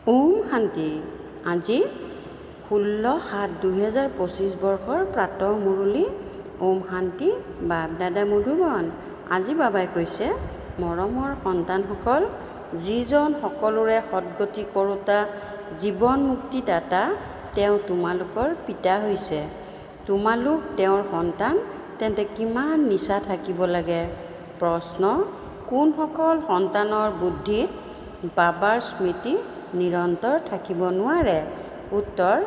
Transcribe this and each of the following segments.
ওম শান্তি। আজি 16/7/2025 বৰ্ষৰ প্ৰাতঃ মুৰলী। ওম শান্তি। বাপ দাদা মধুবন। আজি বাবাই কৈছে, মৰমৰ সন্তানসকল, যিজন সকলোৰে সদ্গতি কৰোঁতা জীৱন মুক্তিদাতা, তেওঁ তোমালোকৰ পিতা হৈছে। তোমালোক তেওঁৰ সন্তান, তেন্তে কিমান নিচা থাকিব লাগে? প্ৰশ্ন: কোনসকল সন্তানৰ বুদ্ধিত বাবাৰ স্মৃতি নিৰন্তৰ থাকিব নোৱাৰে? উত্তৰ: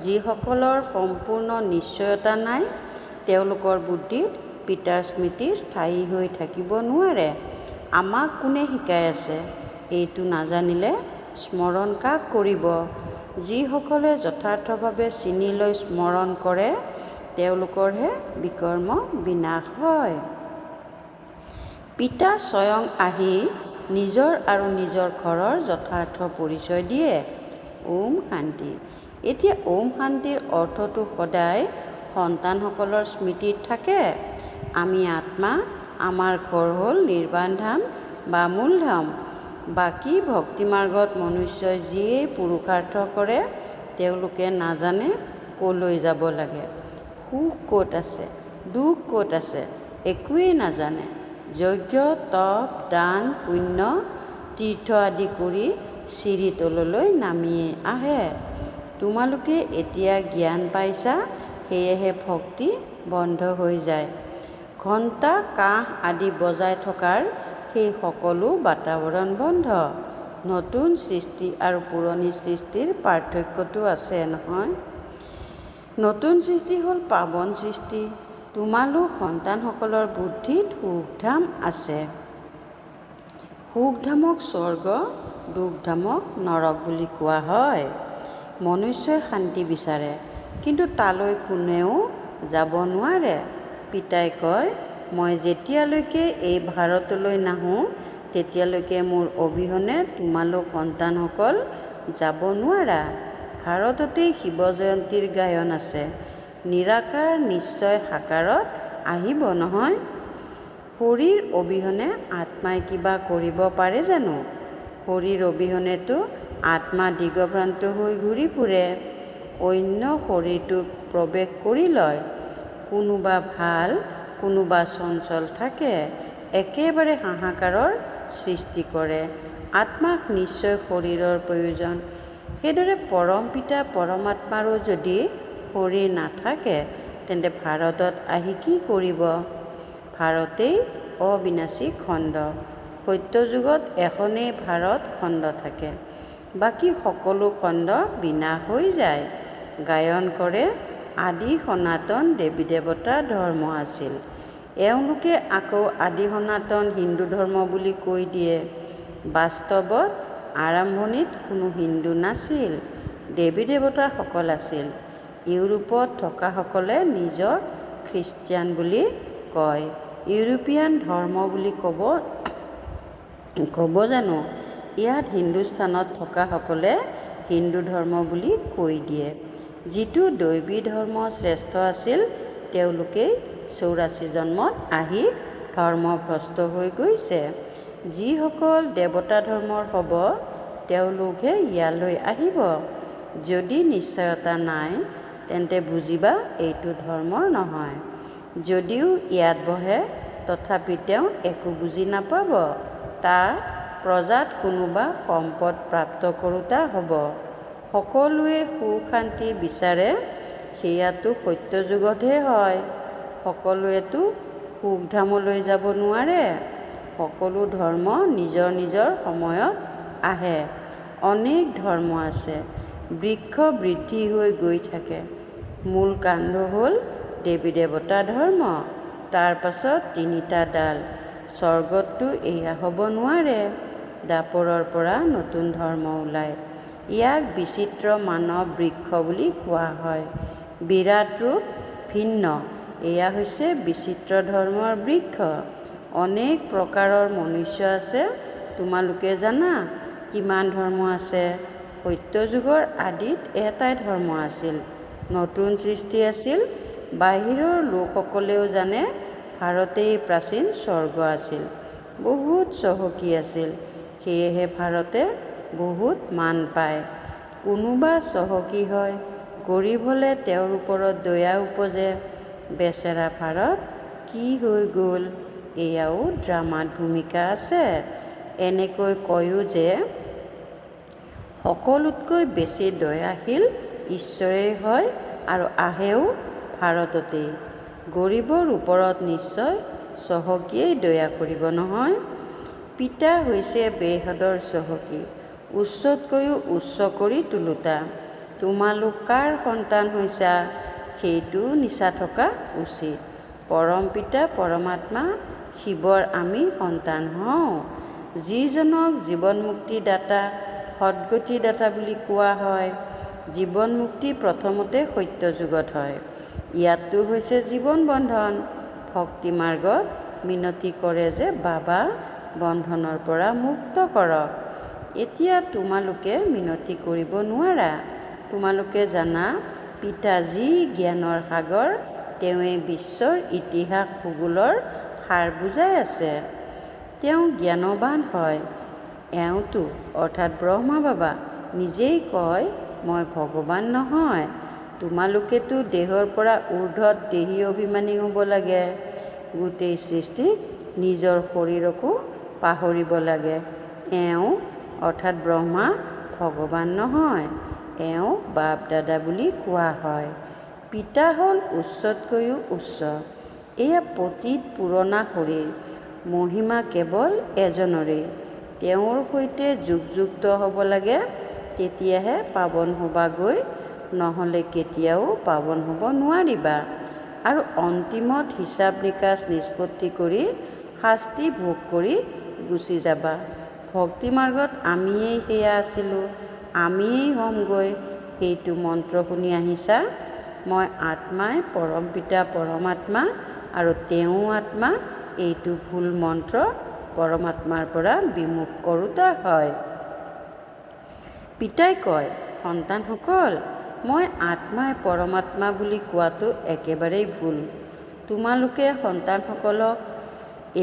যিসকলৰ সম্পূৰ্ণ নিশ্চয়তা নাই, তেওঁলোকৰ বুদ্ধিত পিতাৰ স্মৃতি স্থায়ী হৈ থাকিব নোৱাৰে। আমাক কোনে শিকাই আছে? এইটো নাজানিলে স্মৰণ কাক কৰিব? যিসকলে যথাৰ্থভাৱে চিনি লৈ স্মৰণ কৰে, তেওঁলোকৰহে বিকৰ্ম বিনাশ হয়। পিতা স্বয়ং আহি নিজৰ আৰু নিজৰ ঘৰৰ যথাৰ্থ পৰিচয় দিয়ে। ওম শান্তি। এতিয়া ওম শান্তিৰ অৰ্থটো সদায় সন্তানসকলৰ স্মৃতিত থাকে। আমি আত্মা, আমাৰ ঘৰ হ'ল নিৰ্বাণ ধাম বা মূলধাম। বাকী ভক্তিমাৰ্গত মনুষ্যই যিয়েই পুৰুষাৰ্থ কৰে, তেওঁলোকে নাজানে ক'লৈ যাব লাগে, সুখ ক'ত আছে, দুখ ক'ত আছে, একোৱেই নাজানে। যজ্ঞ, তপ, দান, পুণ্য, তীৰ্থ আদি কৰি চিৰি তললৈ নামি আহে। তোমালোকে এতিয়া জ্ঞান পাইছা, সেয়েহে ভক্তি বন্ধ হৈ যায়। ঘণ্টা, কাঁহ আদি বজাই থকাৰ সেই সকলো বাতাৱৰণ বন্ধ। নতুন সৃষ্টি আৰু পুৰণি সৃষ্টিৰ পাৰ্থক্যটো আছে নহয়। নতুন সৃষ্টি হ'ল পাৱন সৃষ্টি। তোমালোক সন্তানসকলৰ বুদ্ধিত সুখধাম আছে। সুখধামক স্বৰ্গ, দুখধামক নৰক বুলি কোৱা হয়। মনুষ্যই শান্তি বিচাৰে, কিন্তু তালৈ কোনেও যাব নোৱাৰে। পিতাই কয়, মই যেতিয়ালৈকে এই ভাৰতলৈ নাহোঁ, তেতিয়ালৈকে মোৰ অবিহনে তোমালোক সন্তানসকল যাব নোৱাৰা। ভাৰততেই শিৱ জয়ন্তীৰ গায়ন আছে। নিৰাকাৰ নিশ্চয় সাকাৰত আহিব নহয়। শৰীৰ অবিহনে আত্মাই কিবা কৰিব পাৰে জানো? শৰীৰ অবিহনেতো আত্মা দিগভ্ৰান্ত হৈ ঘূৰি ফুৰে, অন্য শৰীৰটোত প্ৰৱেশ কৰি লয়। কোনোবা ভাল, কোনোবা চঞ্চল থাকে, একেবাৰে হাহাকাৰৰ সৃষ্টি কৰে। আত্মাক নিশ্চয় শৰীৰৰ প্ৰয়োজন। সেইদৰে পৰম পিতা পৰমাত্মাৰো যদি শৰীৰ নাথাকে, তেন্তে ভাৰতত আহি কি কৰিব? ভাৰতেই অবিনাশী খণ্ড। সত্যযুগত এখনেই ভাৰত খণ্ড থাকে, বাকী সকলো খণ্ড বিনাশ হৈ যায়। গায়ন কৰে, আদি সনাতন দেৱী দেৱতা ধৰ্ম আছিল। এওঁলোকে আকৌ আদি সনাতন হিন্দু ধৰ্ম বুলি কৈ দিয়ে। বাস্তৱত আৰম্ভণিত কোনো হিন্দু নাছিল, দেৱী দেৱতাসকল আছিল। ইউৰোপত থকাসকলে নিজক খ্ৰীষ্টিয়ান বুলি কয়। ইউৰোপীয়ান ধৰ্ম বুলি ক'ব জানো? ইয়াত হিন্দুস্থানত থকাসকলে হিন্দু ধৰ্ম বুলি কৈ দিয়ে। যিটো দৈৱী ধৰ্ম শ্ৰেষ্ঠ আছিল, তেওঁলোকেই 84 জন্মত আহি ধৰ্মভ্ৰষ্ট হৈ গৈছে। যিসকল দেৱতা ধৰ্মৰ হ'ব, তেওঁলোকহে ইয়ালৈ আহিব। যদি নিশ্চয়তা নাই, তেন্তে বুজিবা এইটো ধৰ্মৰ নহয়। যদিও ইয়াত বহে, তথাপি তেওঁ একো বুজি নাপাব। তাত প্ৰজাত কোনোবা কম পদ প্ৰাপ্ত কৰোঁতা হ'ব। সকলোৱে সুখ শান্তি বিচাৰে, সেয়াটো সত্যযুগতহে হয়। সকলোৱেতো সুখধামলৈ যাব নোৱাৰে। সকলো ধৰ্ম নিজৰ নিজৰ সময়ত আহে। অনেক ধৰ্ম আছে, বৃক্ষ বৃদ্ধি হৈ গৈ থাকে। মূল কাণ্ড হ'ল দেৱী দেৱতা ধৰ্ম, তাৰ পাছত 3টা ডাল। স্বৰ্গততো এয়া হ'ব নোৱাৰে। দাপৰৰ পৰা নতুন ধৰ্ম ওলায়। ইয়াক বিচিত্ৰ মানৱ বৃক্ষ বুলি কোৱা হয়। বিৰাট ৰূপ ভিন্ন, এয়া হৈছে বিচিত্ৰ ধৰ্মৰ বৃক্ষ। অনেক প্ৰকাৰৰ মনুষ্য আছে। তোমালোকে জানা কিমান ধৰ্ম আছে? সত্যযুগৰ আদিত এটাই ধৰ্ম আছিল, নতুন সৃষ্টি আছিল। বাহিৰৰ লোকসকলেও জানে ভাৰতেই প্ৰাচীন স্বৰ্গ আছিল, বহুত চহকী আছিল। সেয়েহে ভাৰতে বহুত মান পায়। কোনোবা চহকী হয়, গৰীব হ'লে তেওঁৰ ওপৰত দয়া উপজে। বেচেৰা ভাৰত কি হৈ গ'ল, এয়াও ড্ৰামাত ভূমিকা আছে। এনেকৈ কয়ো যে সকলোতকৈ বেছি দয়াশীল ঈশ্বৰেই হয় আৰু আহেও ভাৰততেই। গৰীবৰ ওপৰত নিশ্চয় চহকীয়েই দয়া কৰিব নহয়। পিতা হৈছে বেহদৰ চহকী, উচ্চতকৈও উচ্চ কৰি তোলোতা। তোমালোক কাৰ সন্তান হৈছা, সেইটো নিচা থকা উচিত। পৰম পিতা পৰমাত্মা শিৱৰ আমি সন্তান হওঁ, যিজনক জীৱন মুক্তিদাতা সদ্গতিদাতা বুলি কোৱা হয়। জীৱন মুক্তি প্ৰথমতে সত্য যুগত হয়। ইয়াতো হৈছে জীৱন বন্ধন। ভক্তি মাৰ্গত মিনতি কৰে যে বাবা বন্ধনৰ পৰা মুক্ত কৰক। এতিয়া তোমালোকে মিনতি কৰিব নোৱাৰা। তোমালোকে জানা পিতা যি জ্ঞানৰ সাগৰ, তেওঁৱেই বিশ্বৰ ইতিহাস ভূগোলৰ সাৰ বুজাই আছে। তেওঁ জ্ঞানৱান হয়। এওঁতো অৰ্থাৎ ব্ৰহ্মা বাবা নিজেই কয় মই ভগৱান নহয়। তোমালোকেতো দেহৰ পৰা ঊৰ্ধত দেহী অভিমানী হ'ব লাগে। গোটেই সৃষ্টিক নিজৰ শৰীৰকো পাহৰিব লাগে। এওঁ অৰ্থাৎ ব্ৰহ্মা ভগৱান নহয়, এওঁ বাপ দাদা বুলি কোৱা হয়। পিতা হ'ল উচ্চতকৈও উচ্চ। এয়া পতিত পুৰণা শৰীৰ, মহিমা কেৱল এজনৰেই। তেওঁৰ সৈতে যুগযুক্ত হ'ব লাগে, তেতিয়াহে পাৱন হ'বাগৈ, নহ'লে কেতিয়াও পাৱন হ'ব নোৱাৰিবা। আৰু অন্তিমত হিচাপ নিকাচ নিষ্পত্তি কৰি শাস্তি ভোগ কৰি গুচি যাবা। ভক্তি মাৰ্গত আমিয়েই সেয়া আছিলোঁ, আমিয়েই হ'মগৈ, সেইটো মন্ত্ৰ শুনি আহিছা। মই আত্মাই পৰম পিতা পৰমাত্মা আৰু তেওঁ আত্মা, এইটো ভুল মন্ত্ৰ পৰমাত্মাৰ পৰা বিমুখ কৰোঁতা হয়। পিতাই কয়, সন্তানসকল মই আত্মাই পৰমাত্মা বুলি কোৱাটো একেবাৰেই ভুল। তোমালোকে সন্তানসকলক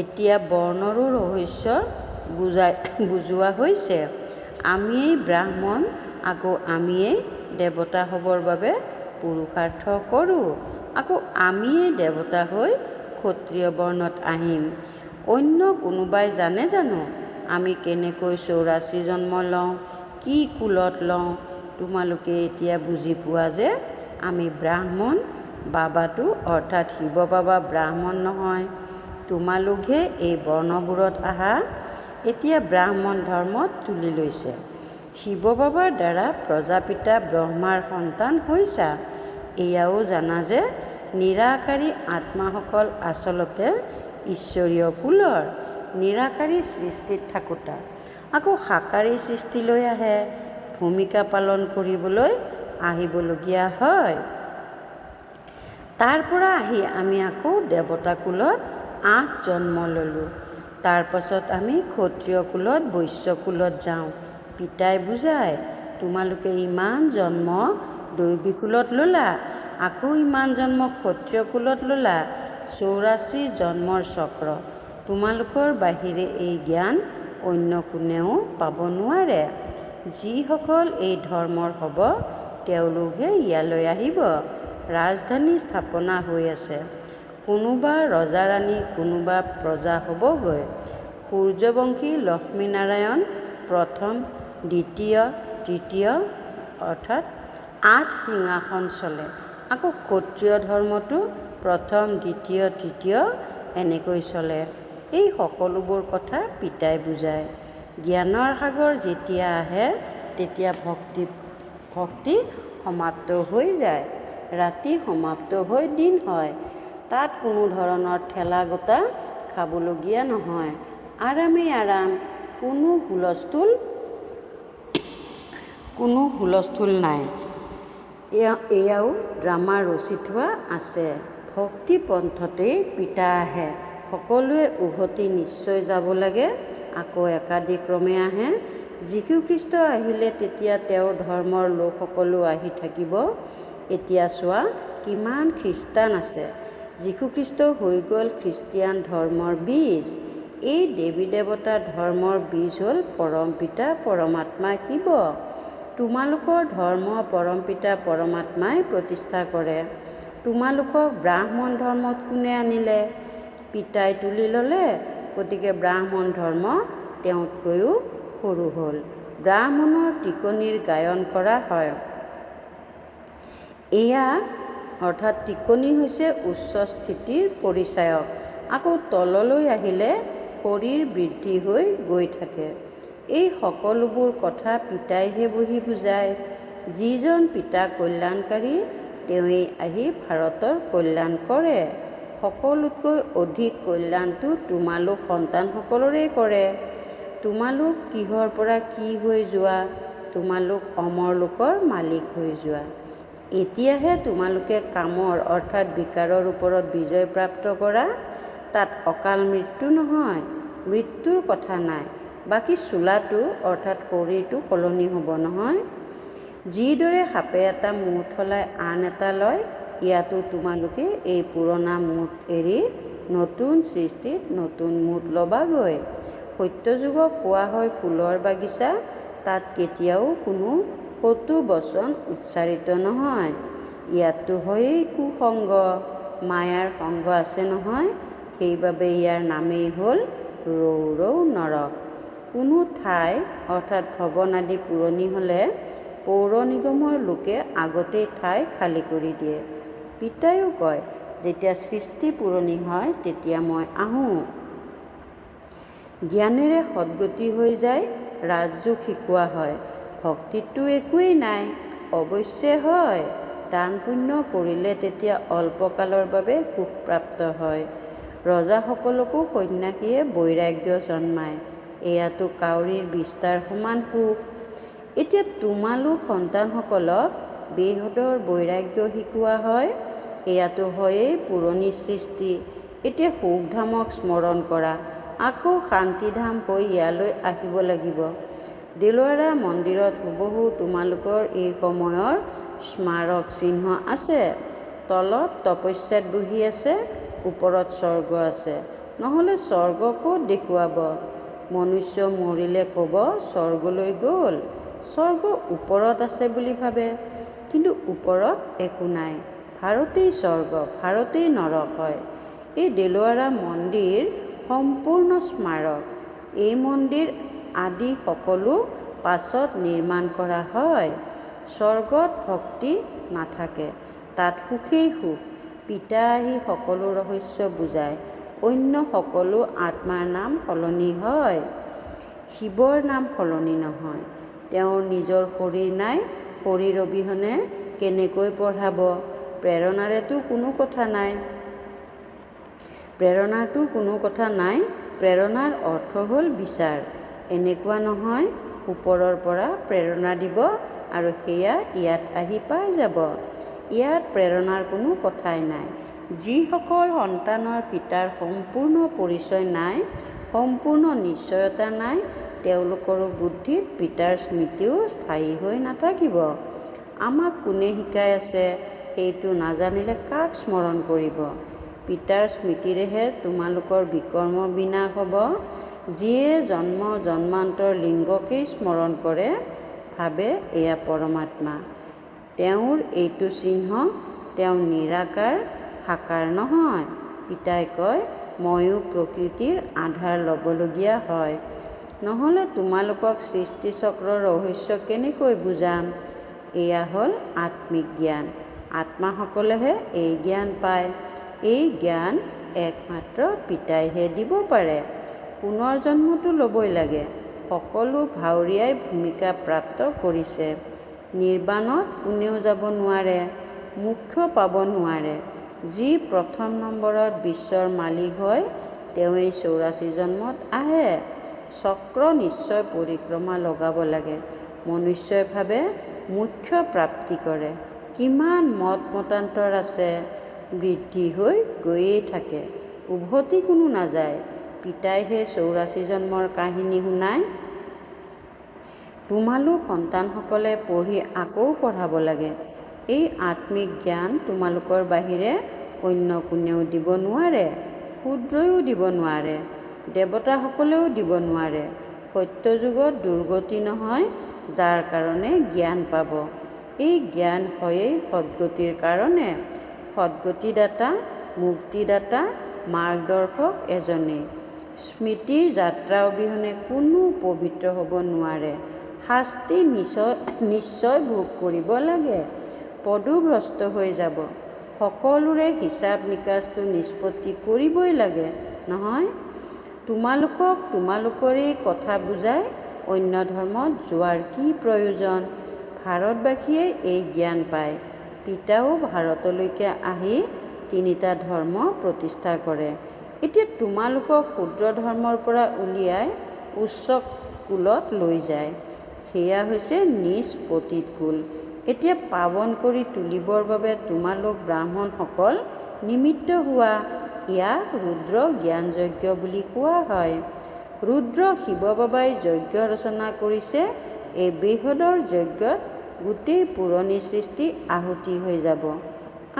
এতিয়া বৰ্ণৰো ৰহস্য বুজোৱা হৈছে। আমিয়েই ব্ৰাহ্মণ, আকৌ আমিয়েই দেৱতা হ'বৰ বাবে পুৰুষাৰ্থ কৰোঁ, আকৌ আমিয়েই দেৱতা হৈ ক্ষত্ৰিয় বৰ্ণত আহিম। অন্য কোনোবাই জানে জানো আমি কেনেকৈ 84 জন্ম লওঁ, কি কুলত লওঁ? তোমালোকে এতিয়া বুজি পোৱা যে আমি ব্ৰাহ্মণ। বাবাটো অৰ্থাৎ শিৱ বাবা ব্ৰাহ্মণ নহয়। তোমালোকহে এই বৰ্ণবোৰত আহা, এতিয়া ব্ৰাহ্মণ ধৰ্মত তুলি লৈছে। শিৱ বাবাৰ দ্বাৰা প্ৰজাপিতা ব্ৰহ্মাৰ সন্তান হৈছা। এয়াও জানা যে নিৰাকাৰী আত্মাসকল আচলতে ঈশ্বৰীয় কুলৰ। নিৰাকাৰী সৃষ্টিত থাকোঁতা আকৌ সাকাৰী সৃষ্টিলৈ আহে, ভূমিকা পালন কৰিবলৈ আহিবলগীয়া হয়। তাৰ পৰা আহি আমি আকৌ দেৱতা কুলত 8 জন্ম ল'লোঁ। তাৰ পাছত আমি ক্ষত্ৰিয় কুলত বৈশ্য কুলত যাওঁ। পিতাই বুজায়, তোমালোকে ইমান জন্ম দৈবী কুলত ল'লা, আকৌ ইমান জন্ম ক্ষত্ৰিয় কুলত ল'লা। 84 জন্মৰ চক্ৰ। তোমালোকৰ বাহিৰে এই জ্ঞান অন্য কোনেও পাব নোৱাৰে। যিসকল এই ধৰ্মৰ হ'ব, তেওঁলোকহে ইয়ালৈ আহিব। ৰাজধানী স্থাপনা হৈ আছে। কোনোবা ৰজা-ৰাণী, কোনোবা প্ৰজা হ'বগৈ। সূৰ্যবংশী লক্ষ্মীনাৰায়ণ প্ৰথম, দ্বিতীয়, তৃতীয় অৰ্থাৎ 8 সিংহাসন চলে। আকৌ ক্ষত্ৰিয় ধৰ্মটো প্ৰথম, দ্বিতীয়, তৃতীয় এনেকৈ চলে। এই সকলোবোৰ কথা পিতাই বুজায়। জ্ঞানৰ সাগৰ যেতিয়া আহে, তেতিয়া ভক্তি সমাপ্ত হৈ যায়। ৰাতি সমাপ্ত হৈ দিন হয়। তাত কোনো ধৰণৰ ঠেলা গোটা খাবলগীয়া নহয়। আৰামেই আৰাম, কোনো হুলস্থুল নাই। এয়াও ড্ৰামা ৰচি থোৱা আছে। ভক্তি পন্থতেই পিতা আহে। সকলোৱে উভতি নিশ্চয় যাব লাগে, আকৌ একাদিক্ৰমে আহে। যীশুখ্ৰীষ্ট আহিলে তেতিয়া তেওঁৰ ধৰ্মৰ লোকসকলো আহি থাকিব। এতিয়া চোৱা কিমান খ্ৰীষ্টান আছে। যীশুখ্ৰীষ্ট হৈ গ'ল খ্ৰীষ্টিয়ান ধৰ্মৰ বীজ। এই দেৱী দেৱতা ধৰ্মৰ বীজ হ'ল পৰম পিতা পৰমাত্মা শিৱ। তোমালোকৰ ধৰ্ম পৰম পিতা পৰমাত্মাই প্ৰতিষ্ঠা কৰে। তোমালোকক ব্ৰাহ্মণ ধৰ্মত কোনে আনিলে? পিতাই তুলি ল'লে, গতিকে ব্ৰাহ্মণ ধৰ্ম তেওঁতকৈও সৰু হ'ল। ব্ৰাহ্মণৰ টিকনিৰ গায়ন কৰা হয়। এয়া অৰ্থাৎ টিকনি হৈছে উচ্চ স্থিতিৰ পৰিচায়ক। আকৌ তললৈ আহিলে শৰীৰ বৃদ্ধি হৈ গৈ থাকে। এই সকলোবোৰ কথা পিতাইহে বহি বুজায়। যিজন পিতা কল্যাণকাৰী তেওঁৱেই আহি ভাৰতৰ কল্যাণ কৰে। সকলোতকৈ অধিক কল্যাণটো তোমালোক সন্তানসকলৰেই কৰে। তোমালোক কিহৰ পৰা কি হৈ যোৱা? তোমালোক অমৰ লোকৰ মালিক হৈ যোৱা। এতিয়াহে তোমালোকে কামৰ অৰ্থাৎ বিকাৰৰ ওপৰত বিজয় প্ৰাপ্ত কৰা। তাত অকাল মৃত্যু নহয়, মৃত্যুৰ কথা নাই। বাকী চোলাটো অৰ্থাৎ শৰীৰটো সলনি হ'ব নহয়। যিদৰে সাপে এটা মুঠ সলাই আন এটা লয়, ইয়াতো তোমালোকে এই পুৰণা মুঠ এৰি নতুন সৃষ্টিত নতুন মুঠ ল'বাগৈ। সত্যযুগক কোৱা হয় ফুলৰ বাগিচা। তাত কেতিয়াও কোনো কটু বচন উচ্চাৰিত নহয়। ইয়াতো হয়েই কুসংগ, মায়াৰ সংগ আছে নহয়। সেইবাবে ইয়াৰ নামেই হ'ল ৰৌ ৰৌ নৰক। কোনো ঠাই অৰ্থাৎ ভৱন আদি পুৰণি হ'লে পৌৰ নিগমৰ লোকে আগতেই ঠাই খালী কৰি দিয়ে। পিতাইও কয়, যেতিয়া সৃষ্টি পুৰণি হয় তেতিয়া মই আহোঁ। জ্ঞানেৰে সদ্গতি হৈ যায়, ৰাজযোগ শিকোৱা হয়। ভক্তিতটো একোৱেই নাই, অৱশ্যে হয়। দান পুণ্য কৰিলে তেতিয়া অল্পকালৰ বাবে সুখপ্ৰাপ্ত হয়। ৰজাসকলকো সন্ন্যাসীয়ে বৈৰাগ্য জন্মায়। এয়াতো কাউৰীৰ বিস্তাৰ সমান সুখ। এতিয়া তোমালোক সন্তানসকলক বেহদৰ বৈৰাগ্য শিকোৱা হয়। এয়াতো হয়েই পুৰণি সৃষ্টি। এতিয়া সুখধামক স্মৰণ কৰা, আকৌ শান্তিধাম হৈ ইয়ালৈ আহিব লাগিব। দেলৱাৰা মন্দিৰত হুবহু তোমালোকৰ এই সময়ৰ স্মাৰক চিহ্ন আছে। তলত তপস্যাত বহি আছে, ওপৰত স্বৰ্গ আছে। নহ'লে স্বৰ্গ ক'ত দেখুৱাব? মনুষ্য মৰিলে ক'ব স্বৰ্গলৈ গ'ল। স্বৰ্গ ওপৰত আছে বুলি ভাবে, কিন্তু ওপৰত একো নাই। ভাৰতেই স্বৰ্গ, ভাৰতেই নৰক হয়। এই দেলৱাৰা মন্দিৰ সম্পূৰ্ণ স্মাৰক। এই মন্দিৰ আদি সকলো পাছত নিৰ্মাণ কৰা হয়। স্বৰ্গত ভক্তি নাথাকে, তাত সুখেই সুখ। পিতা আহি সকলো ৰহস্য বুজায়। অন্য সকলো আত্মাৰ নাম সলনি হয়, শিৱৰ নাম সলনি নহয়। তেওঁৰ নিজৰ শৰীৰ নাই, শৰীৰ অবিহনে কেনেকৈ পঢ়াব? প্ৰেৰণাৰেতো কোনো কথা নাই। প্ৰেৰণাৰ অৰ্থ হ'ল বিচাৰ। এনেকুৱা নহয় ওপৰৰ পৰা প্ৰেৰণা দিব আৰু সেয়া ইয়াত আহি পাই যাব। ইয়াত প্ৰেৰণাৰ কোনো কথাই নাই। যিসকল সন্তানৰ পিতাৰ সম্পূৰ্ণ পৰিচয় নাই, সম্পূৰ্ণ নিশ্চয়তা নাই, তেওঁলোকৰো বুদ্ধিত পিতাৰ স্মৃতিও স্থায়ী হৈ নাথাকিব। আমাক কোনে শিকাই আছে সেইটো নাজানিলে কাক স্মৰণ কৰিব? পিতাৰ স্মৃতিৰেহে তোমালোকৰ বিকৰ্ম বিনাশ হ'ব। যিয়ে জন্ম জন্মান্তৰ লিংগকেই স্মৰণ কৰে, ভাবে এয়া পৰমাত্মা। তেওঁৰ এইটো চিহ্ন, তেওঁ নিৰাকাৰ, সাকাৰ নহয়। পিতাই কয়, ময়ো প্ৰকৃতিৰ আধাৰ ল'বলগীয়া হয়। নহ'লে তোমালোকক সৃষ্টিচক্ৰৰ ৰহস্য কেনেকৈ বুজাম? এয়া হ'ল আত্মিক জ্ঞান। আত্মাসকলেহে এই জ্ঞান পায়। এই জ্ঞান একমাত্ৰ পিতাইহে দিব পাৰে। পুনৰ্জন্মটো ল'বই লাগে। সকলো ভাৱৰীয়াই ভূমিকা প্ৰাপ্ত কৰিছে। নিৰ্বাণত কোনেও যাব নোৱাৰে, মোক্ষ পাব নোৱাৰে। যি প্ৰথম নম্বৰত বিশ্বৰ মালিক হয়, তেওঁৱেই 84 জন্মত আহে। চক্ৰ নিশ্চয় পৰিক্ৰমা লগাব লাগে। মনুষ্যই ভাবে মোক্ষ প্ৰাপ্তি কৰে। কিমান মত মতান্তৰ আছে, বৃদ্ধি হৈ গৈয়েই থাকে, উভতি কোনো নাযায়। পিতাইহে 84 জন্মৰ কাহিনী শুনায়। তোমালোক সন্তানসকলে পঢ়ি আকৌ পঢ়াব লাগে। এই আত্মিক জ্ঞান তোমালোকৰ বাহিৰে অন্য কোনেও দিব নোৱাৰে, শূদ্ৰয়ো দিব নোৱাৰে। দেৱতাসকলেও দিব নোৱাৰে। সত্যযুগত দুৰ্গতি নহয়, যাৰ কাৰণে জ্ঞান পাব। এই জ্ঞান হয়েই সদ্গতিৰ কাৰণে। সদ্গতিদাতা, মুক্তিদাতা, মাৰ্গদৰ্শক এজনেই। স্মৃতিৰ যাত্ৰা অবিহনে কোনো পবিত্ৰ হ'ব নোৱাৰে। শাস্তি নিশ্চয় ভোগ কৰিব লাগে। পদভ্ৰষ্ট হৈ যাব। সকলোৰে হিচাপ নিকাচটো নিষ্পত্তি কৰিবই লাগে, নহয়? তোমালোকক তোমালোকৰেই কথা বুজাই অন্য ধৰ্মত যোৱাৰ কি প্ৰয়োজন? ভাৰতবাসীয়ে এই জ্ঞান পায়। পিতাও ভাৰতলৈকে আহি 3টা ধৰ্ম প্ৰতিষ্ঠা কৰে। এতিয়া তোমালোকক ক্ষুদ্ৰ ধৰ্মৰ পৰা উলিয়াই উচ্চ কুলত লৈ যায়। সেয়া হৈছে নিজ পতিত কুল। এতিয়া পাৱন কৰি তুলিবৰ বাবে তোমালোক ব্ৰাহ্মণসকল নিমিত্ত হোৱা। ইয়াক ৰুদ্ৰ জ্ঞান যজ্ঞ বুলি কোৱা হয়। ৰুদ্ৰ শিৱ বাবাই যজ্ঞ ৰচনা কৰিছে। এই বৃহদৰ যজ্ঞত গোটেই পুৰণি সৃষ্টি আহুতি হৈ যাব।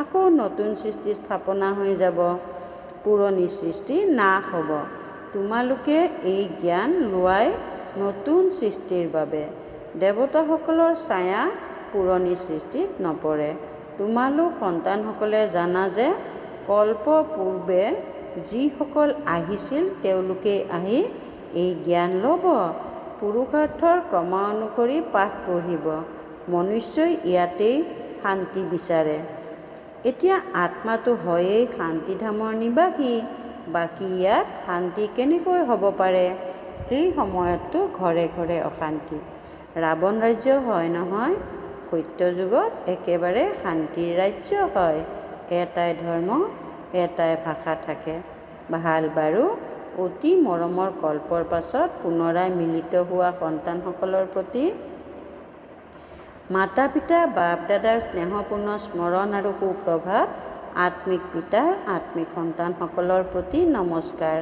আকৌ নতুন সৃষ্টি স্থাপনা হৈ যাব। পুৰণি সৃষ্টি নাশ হ'ব। তোমালোকে এই জ্ঞান লোৱাই নতুন সৃষ্টিৰ বাবে। দেৱতাসকলৰ ছায়া পুৰণি সৃষ্টিত নপৰে। তোমালোক সন্তানসকলে জানা যে কল্প পূৰ্বে যিসকল আহিছিল তেওঁলোকে আহি এই জ্ঞান ল'ব। পুৰুষাৰ্থৰ ক্ৰমানুসৰি পাঠ পঢ়িব। মনুষ্যই ইয়াতেই শান্তি বিচাৰে। এতিয়া আত্মাটো হয়েই শান্তিধামৰ নিবাসী। বাকী ইয়াত শান্তি কেনেকৈ হ'ব পাৰে? এই সময়ততো ঘৰে ঘৰে অশান্তি। ৰাৱণ ৰাজ্য হয় নহয়? সত্যযুগত একেবাৰে শান্তিৰ ৰাজ্য হয়। এটাই ধৰ্ম, এটাই ভাষা থাকে। ভাল বাৰু, অতি মৰমৰ কল্পৰ পাছত পুনৰাই মিলিত হোৱা সন্তানসকলৰ প্ৰতি মাতা পিতা বাপ দাদাৰ স্নেহপূৰ্ণ স্মৰণ আৰু সুপ্ৰভাত। আত্মিক পিতাৰ আত্মিক সন্তানসকলৰ প্ৰতি নমস্কাৰ।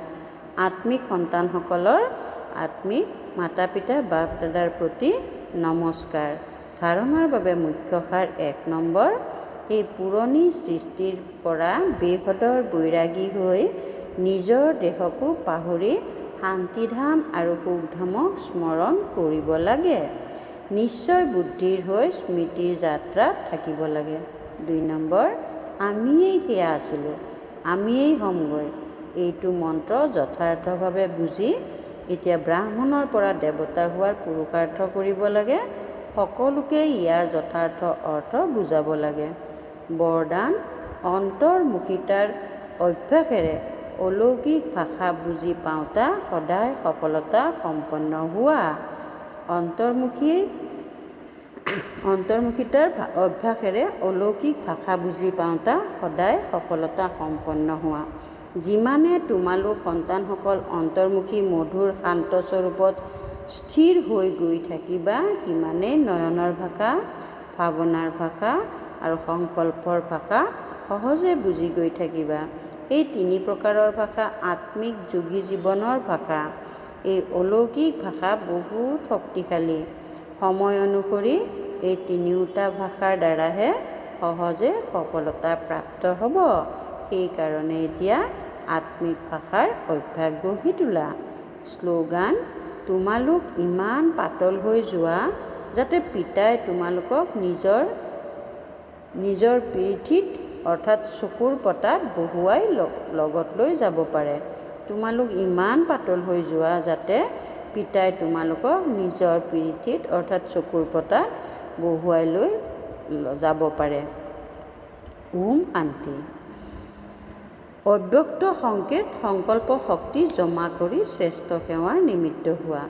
আত্মিক সন্তানসকলৰ আত্মিক মাতা পিতা বাপ দাদাৰ প্ৰতি নমস্কাৰ। ধাৰণাৰ বাবে মুখ্য সাৰ 1 নম্বৰ। এই পুৰণি সৃষ্টিৰ পৰা বেহদৰ বৈৰাগী হৈ নিজৰ দেহকো পাহৰি শান্তিধাম আৰু সুখধামক স্মৰণ কৰিব লাগে। নিশ্চয় বুদ্ধিৰ হৈ স্মৃতিৰ যাত্ৰাত থাকিব লাগে। 2 নম্বৰ। আমিয়েই সেয়া আছিলোঁ, আমিয়েই হ'মগৈ। এইটো মন্ত্ৰ যথাৰ্থভাৱে বুজি এতিয়া ব্ৰাহ্মণৰ পৰা দেৱতা হোৱাৰ পুৰুষাৰ্থ কৰিব লাগে। সকলোকে ইয়াৰ যথাৰ্থ অৰ্থ বুজাব লাগে। বৰদান: অন্তৰ্মুখিতাৰ অভ্যাসেৰে অলৌকিক ভাষা বুজি পাওঁতা সদায় সফলতা সম্পন্ন হোৱা। অন্তৰ্মুখিতাৰ অভ্যাসেৰে অলৌকিক ভাষা বুজি পাওঁতা সদায় সফলতা সম্পন্ন হোৱা। যিমানে তোমালোক সন্তানসকল অন্তৰ্মুখী মধুৰ শান্ত স্বৰূপত স্থিৰ হৈ গৈ থাকিবা, সিমানেই নয়নৰ ভাষা, ভাৱনাৰ ভাষা আৰু সংকল্পৰ ভাষা সহজে বুজি গৈ থাকিবা। এই 3 প্ৰকাৰৰ ভাষা আত্মিক যোগী জীৱনৰ ভাষা। এই অলৌকিক ভাষা বহুত শক্তিশালী। সময় অনুসৰি এই 3টা ভাষাৰ দ্বাৰাহে সহজে সফলতা প্ৰাপ্ত হ'ব। সেইকাৰণে এতিয়া আত্মিক ভাষাৰ অভ্যাস গঢ়ি তোলা। শ্লোগান: তোমালোক ইমান পাতল হৈ যোৱা যাতে পিতাই তোমালোকক নিজৰ পিঠিত অৰ্থাৎ চকুৰ পতাত বহুৱাই লগত লৈ যাব পাৰে। তোমালোক ইমান পাতল হৈ যোৱা যাতে পিতাই তোমালোকক নিজৰ পিঠিত অৰ্থাৎ চকুৰ পতাত বহুৱাই লৈ যাব পাৰে। ওম শান্তি। অব্যক্ত সংকেত: সংকল্প শক্তি জমা কৰি শ্ৰেষ্ঠ সেৱাৰ নিমিত্ত হোৱা।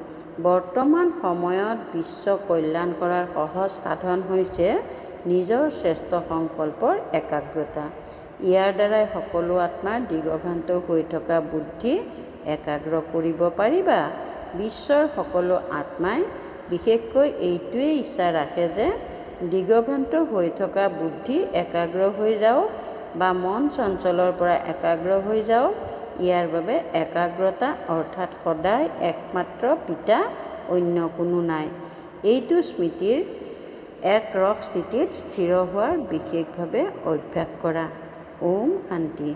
বৰ্তমান সময়ত বিশ্ব কল্যাণ কৰাৰ সহজ সাধন হৈছে নিজৰ শ্ৰেষ্ঠ সংকল্পৰ একাগ্ৰতা। ইয়াৰ দ্বাৰাই সকলো আত্মাৰ দিগভ্ৰান্ত হৈ থকা বুদ্ধি একাগ্ৰ কৰিব পাৰিবা। বিশ্বৰ সকলো আত্মাই বিশেষকৈ এইটোৱেই ইচ্ছা ৰাখে যে দিগভ্ৰান্ত হৈ থকা বুদ্ধি একাগ্ৰ হৈ যাওক বা মন চঞ্চলৰ পৰা একাগ্ৰ হৈ যাওক। ইয়াৰ বাবে একাগ্ৰতা অৰ্থাৎ সদায় একমাত্ৰ পিতা, অন্য কোনো নাই। এইটো স্মৃতিৰ একৰস স্থিতিত স্থিৰ হোৱাৰ বিশেষভাৱে অভ্যাস কৰা। ওম শান্তি।